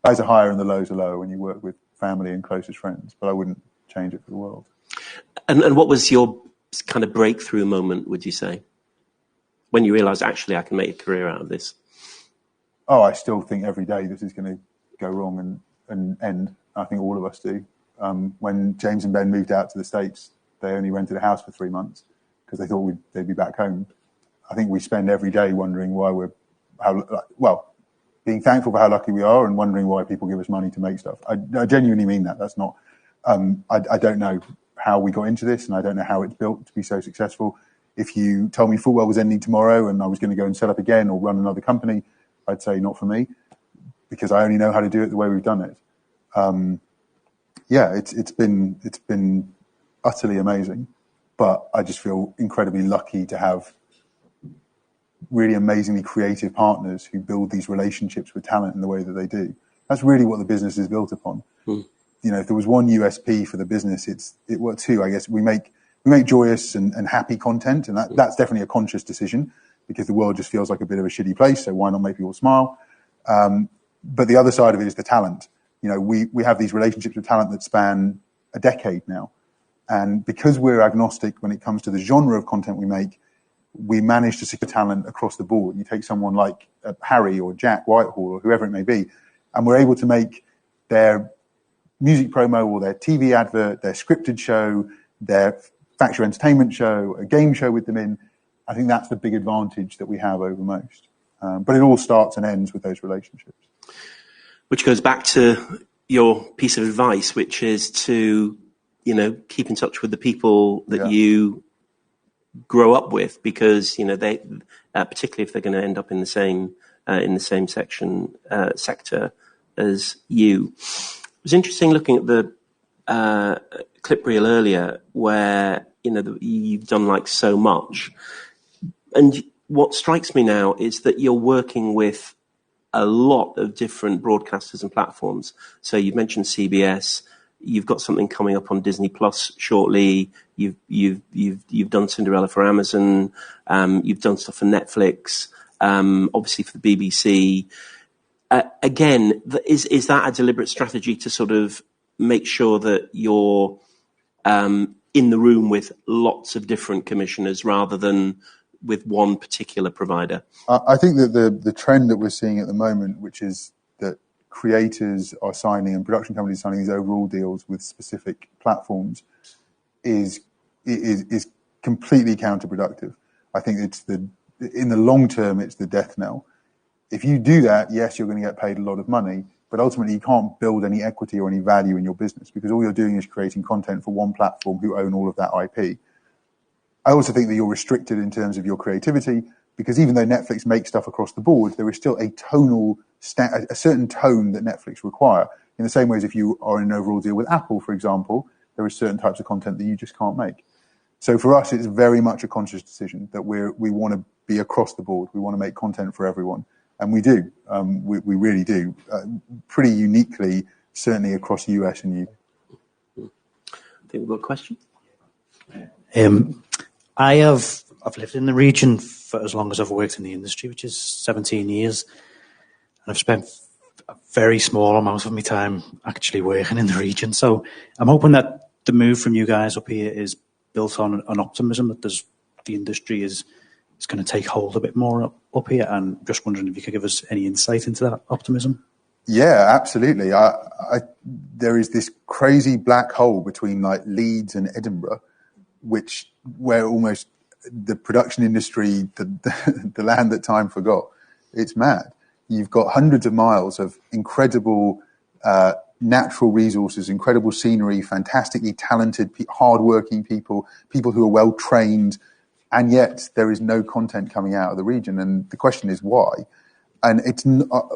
highs are higher and the lows are lower when you work with family and closest friends, but I wouldn't change it for the world. And what was your kind of breakthrough moment, would you say, when you realised, actually, I can make a career out of this? Oh, I still think every day this is going to go wrong and end. I think all of us do. When James and Ben moved out to the States, they only rented a house for 3 months because they thought they'd be back home. I think we spend every day wondering why being thankful for how lucky we are and wondering why people give us money to make stuff. I genuinely mean that. That's not, I don't know how we got into this, and I don't know how it's built to be so successful. If you told me football was ending tomorrow and I was going to go and set up again or run another company, I'd say not for me, because I only know how to do it the way we've done it. It's been utterly amazing, but I just feel incredibly lucky to have really amazingly creative partners who build these relationships with talent in the way that they do. That's really what the business is built upon. If there was one USP for the business, two, I guess. We make joyous and happy content, and that's definitely a conscious decision, because the world just feels like a bit of a shitty place, so why not make people smile? But the other side of it is the talent. We have these relationships with talent that span a decade now. And because we're agnostic when it comes to the genre of content we make, we manage to secure talent across the board. You take someone like Harry or Jack Whitehall or whoever it may be, and we're able to make their music promo or their TV advert, their scripted show, their factual entertainment show, a game show with them in. I think that's the big advantage that we have over most. But it all starts and ends with those relationships. Which goes back to your piece of advice, which is to, keep in touch with the people that you grow up with, because, they, particularly if they're going to end up in the same sector as you. It was interesting looking at the clip reel earlier where, you've done so much. And what strikes me now is that you're working with a lot of different broadcasters and platforms. So you've mentioned CBS. You've got something coming up on Disney Plus shortly. You've done Cinderella for Amazon. You've done stuff for Netflix. Obviously for the BBC. again, is that a deliberate strategy to sort of make sure that you're in the room with lots of different commissioners rather than with one particular provider? I think that the trend that we're seeing at the moment, which is that creators are signing and production companies signing these overall deals with specific platforms, is completely counterproductive. I think in the long term, it's the death knell. If you do that, yes, you're going to get paid a lot of money, but ultimately you can't build any equity or any value in your business because all you're doing is creating content for one platform who own all of that IP. I also think that you're restricted in terms of your creativity because even though Netflix makes stuff across the board, there is still a certain tone that Netflix require. In the same way as if you are in an overall deal with Apple, for example, there are certain types of content that you just can't make. So for us, it's very much a conscious decision that we want to be across the board. We want to make content for everyone. And we do. We really do. Pretty uniquely, certainly across the US and UK. I think we've got a question. I've lived in the region for as long as I've worked in the industry, which is 17 years. And I've spent a very small amount of my time actually working in the region. So I'm hoping that the move from you guys up here is built on an optimism that the industry is going to take hold a bit more up here. And just wondering if you could give us any insight into that optimism. Yeah, absolutely. There is this crazy black hole between like Leeds and Edinburgh, where almost the production industry, the land that time forgot. It's mad. You've got hundreds of miles of incredible natural resources, incredible scenery, fantastically talented, hardworking people who are well trained, and yet there is no content coming out of the region. And the question is why? And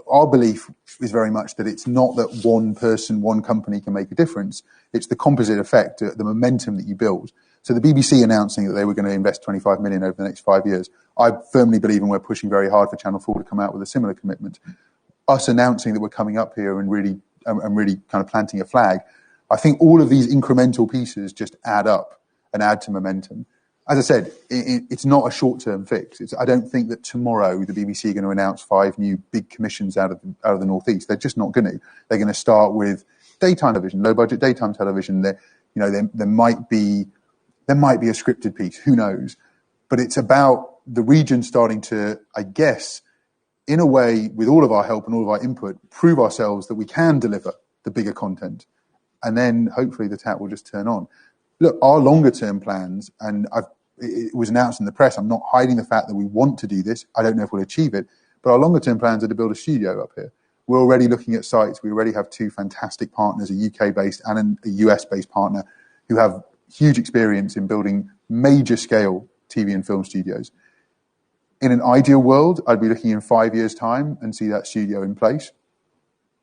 our belief is very much that it's not that one person, one company can make a difference. It's the composite effect, the momentum that you build. So the BBC announcing that they were going to invest 25 million over the next 5 years, I firmly believe, and we're pushing very hard for Channel 4 to come out with a similar commitment. Us announcing that we're coming up here and really kind of planting a flag, I think all of these incremental pieces just add up and add to momentum. As I said, it's not a short-term fix. I don't think that tomorrow the BBC are going to announce 5 new big commissions out of the Northeast. They're just not going to. They're going to start with daytime television, low-budget daytime television. There might be a scripted piece. Who knows? But it's about the region starting to, I guess, in a way, with all of our help and all of our input, prove ourselves that we can deliver the bigger content, and then hopefully the tap will just turn on. Look, our longer-term plans, and it was announced in the press, I'm not hiding the fact that we want to do this. I don't know if we'll achieve it, but our longer-term plans are to build a studio up here. We're already looking at sites. We already have 2 fantastic partners, a UK-based and a US-based partner, who have huge experience in building major-scale TV and film studios. In an ideal world, I'd be looking in 5 years' time and see that studio in place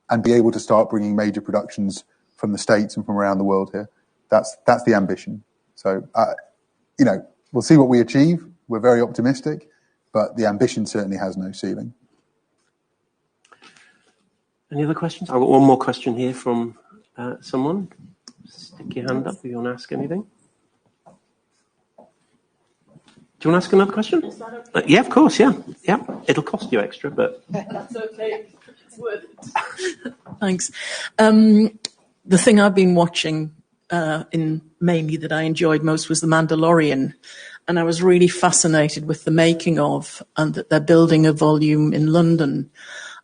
and be able to start bringing major productions from the States and from around the world here. That's the ambition. So, we'll see what we achieve. We're very optimistic, but the ambition certainly has no ceiling. Any other questions? I've got one more question here from someone. Stick your hand up if you want to ask anything. Do you want to ask another question? Yeah, of course, yeah. It'll cost you extra, but... That's okay. It's worth it. Thanks. The thing I've been watching mainly that I enjoyed most was The Mandalorian. And I was really fascinated with the making of, and that they're building a volume in London.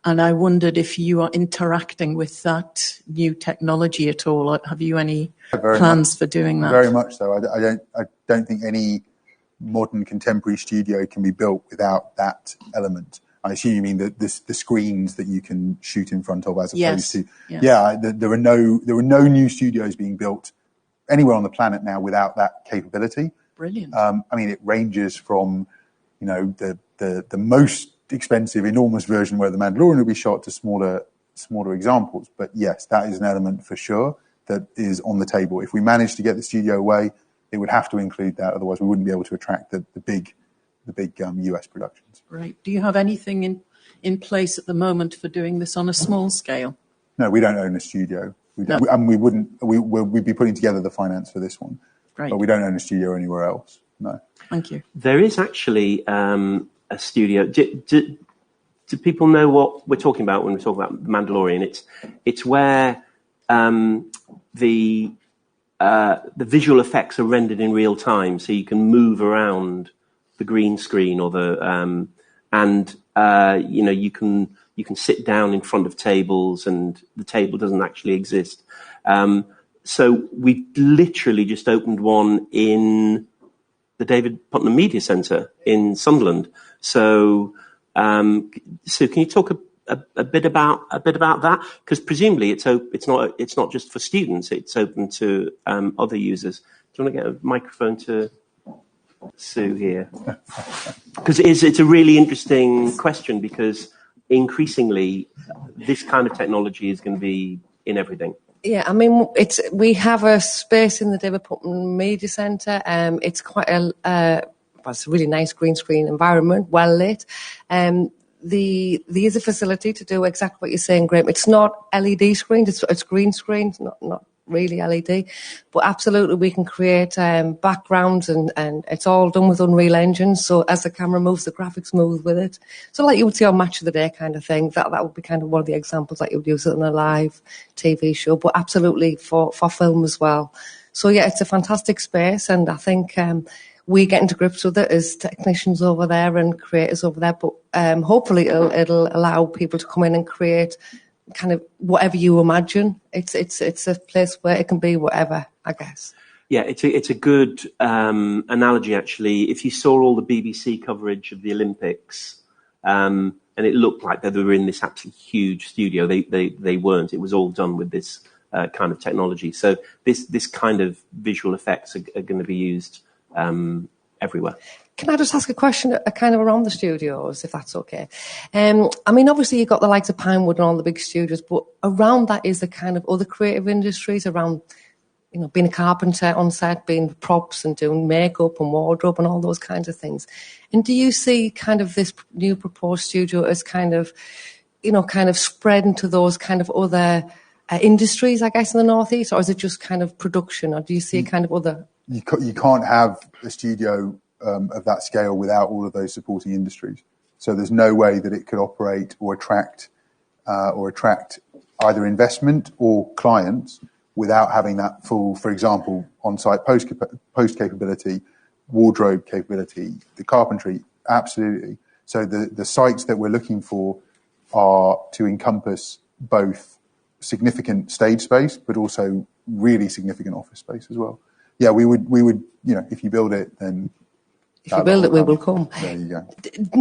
And I wondered if you are interacting with that new technology at all. Have you any plans for doing that? Very much so. I don't think any modern contemporary studio can be built without that element. I assume you mean the screens that you can shoot in front of, as opposed to there are no new studios being built anywhere on the planet now without that capability. Brilliant. It ranges from the most expensive, enormous version where The Mandalorian will be shot to smaller examples. But yes, that is an element for sure that is on the table. If we manage to get the studio away, it would have to include that. Otherwise, we wouldn't be able to attract the big US productions. Right. Do you have anything in place at the moment for doing this on a small scale? No, we don't own a studio. We'd be putting together the finance for this one. Great. But we don't own a studio anywhere else. No. Thank you. There is actually a studio. Do do people know what we're talking about when we talk about The Mandalorian? It's where the visual effects are rendered in real time, so you can move around the green screen or you can sit down in front of tables, and the table doesn't actually exist. So we literally just opened one in the David Putnam Media Centre in Sunderland. So, can you talk a bit about that? Because presumably it's not just for students; it's open to other users. Do you want to get a microphone to Sue here? Because it's a really interesting question, because increasingly this kind of technology is going to be in everything. Yeah, I mean, we have a space in the David Putnam Media Centre. It's quite it's a really nice green screen environment, well lit. There is a facility to do exactly what you're saying, Graham. It's not LED screens; it's green screens, not really LED. But absolutely, we can create backgrounds, and it's all done with Unreal Engine. So as the camera moves, the graphics move with it. So like you would see on Match of the Day kind of thing. That would be kind of one of the examples that you would use in a live TV show. But absolutely for film as well. So yeah, it's a fantastic space, and I think we get into grips with it as technicians over there and creators over there. But hopefully it'll allow people to come in and create kind of whatever you imagine. It's a place where it can be whatever, I guess. Yeah, it's a good analogy, actually. If you saw all the BBC coverage of the Olympics, and it looked like they were in this absolutely huge studio, they weren't. It was all done with this kind of technology. So this kind of visual effects are going to be used everywhere. Can I just ask a question kind of around the studios, if that's okay? I mean, obviously you've got the likes of Pinewood and all the big studios, but around that is the kind of other creative industries around, being a carpenter on set, being props and doing makeup and wardrobe and all those kinds of things. And do you see kind of this new proposed studio as kind of spread into those kind of other industries, I guess, in the Northeast, or is it just kind of production, or do you see kind of other? You can't have a studio of that scale without all of those supporting industries. So there's no way that it could operate or attract either investment or clients without having that full, for example, on-site post capability, wardrobe capability, the carpentry, absolutely. So the sites that we're looking for are to encompass both significant stage space, but also really significant office space as well. Yeah, we would, if you build it, then. If you build it, we will come. There you go.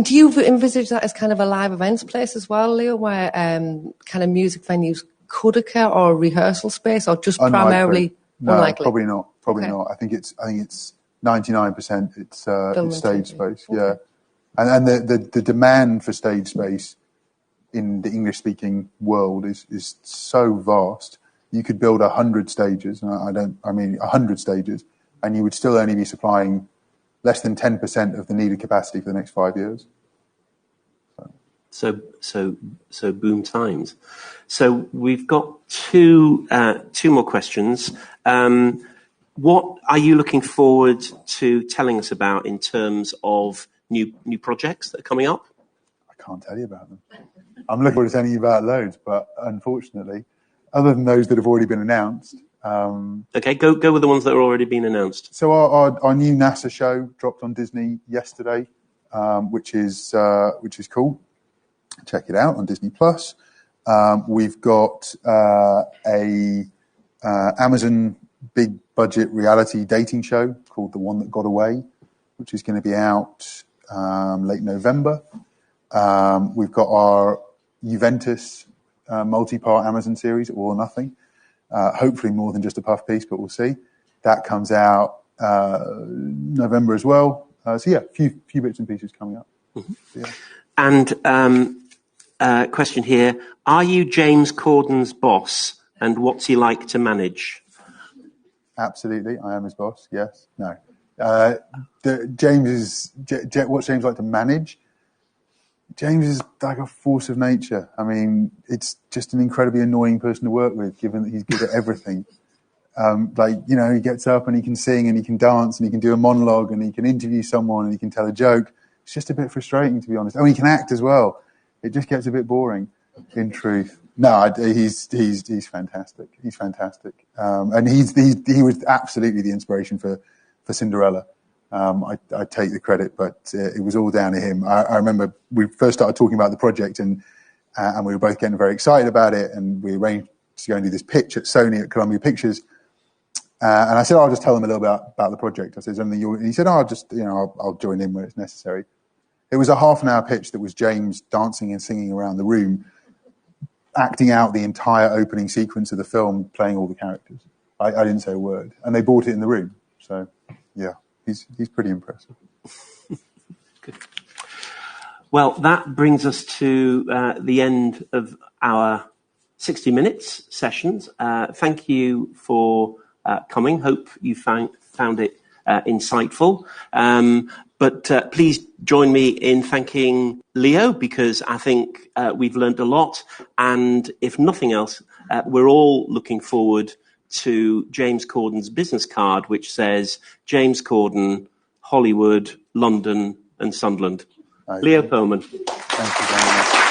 Do you envisage that as kind of a live events place as well, Leo, where kind of music venues could occur, or a rehearsal space, or just primarily unlikely? Probably not. Probably not. I think it's 99%. It's stage space. Yeah, and the demand for stage space in the English-speaking world is so vast. You could build 100 stages. 100 stages, and you would still only be supplying less than 10% of the needed capacity for the next 5 years. So boom times. So we've got two more questions. What are you looking forward to telling us about in terms of new projects that are coming up? I can't tell you about them. I'm looking forward to telling you about loads, but unfortunately, other than those that have already been announced. Okay, go with the ones that have already been announced. So our new NASA show dropped on Disney yesterday, which is cool. Check it out on Disney Plus. We've got a Amazon big budget reality dating show called The One That Got Away, which is going to be out late November. We've got our Juventus multi-part Amazon series, All or Nothing. Hopefully more than just a puff piece, but we'll see. That comes out November as well. So yeah, a few bits and pieces coming up. Mm-hmm. Yeah. And question here: are you James Corden's boss, and what's he like to manage? Absolutely, I am his boss. Yes, no. What's James like to manage? James is like a force of nature. I mean, it's just an incredibly annoying person to work with, given that he's good at everything. He gets up and he can sing and he can dance and he can do a monologue and he can interview someone and he can tell a joke. It's just a bit frustrating, to be honest. Oh, he can act as well. It just gets a bit boring, in truth. No, he's fantastic. He's fantastic, and he was absolutely the inspiration for Cinderella. I take the credit, but it was all down to him. I remember we first started talking about the project, and we were both getting very excited about it, and we arranged to go and do this pitch at Sony at Columbia Pictures. And I said, I'll just tell them a little bit about the project. I said, something and he said, I'll join in when it's necessary. It was a half-an-hour pitch that was James dancing and singing around the room, acting out the entire opening sequence of the film, playing all the characters. I didn't say a word, and they bought it in the room. So, yeah, he's pretty impressive. Good. Well, that brings us to the end of our 60 Minutes sessions. Thank you for coming. Hope you found it insightful. But please join me in thanking Leo, because I think we've learned a lot. And if nothing else, we're all looking forward to James Corden's business card, which says James Corden, Hollywood, London and Sunderland. Leo Pearlman. Thank you very much.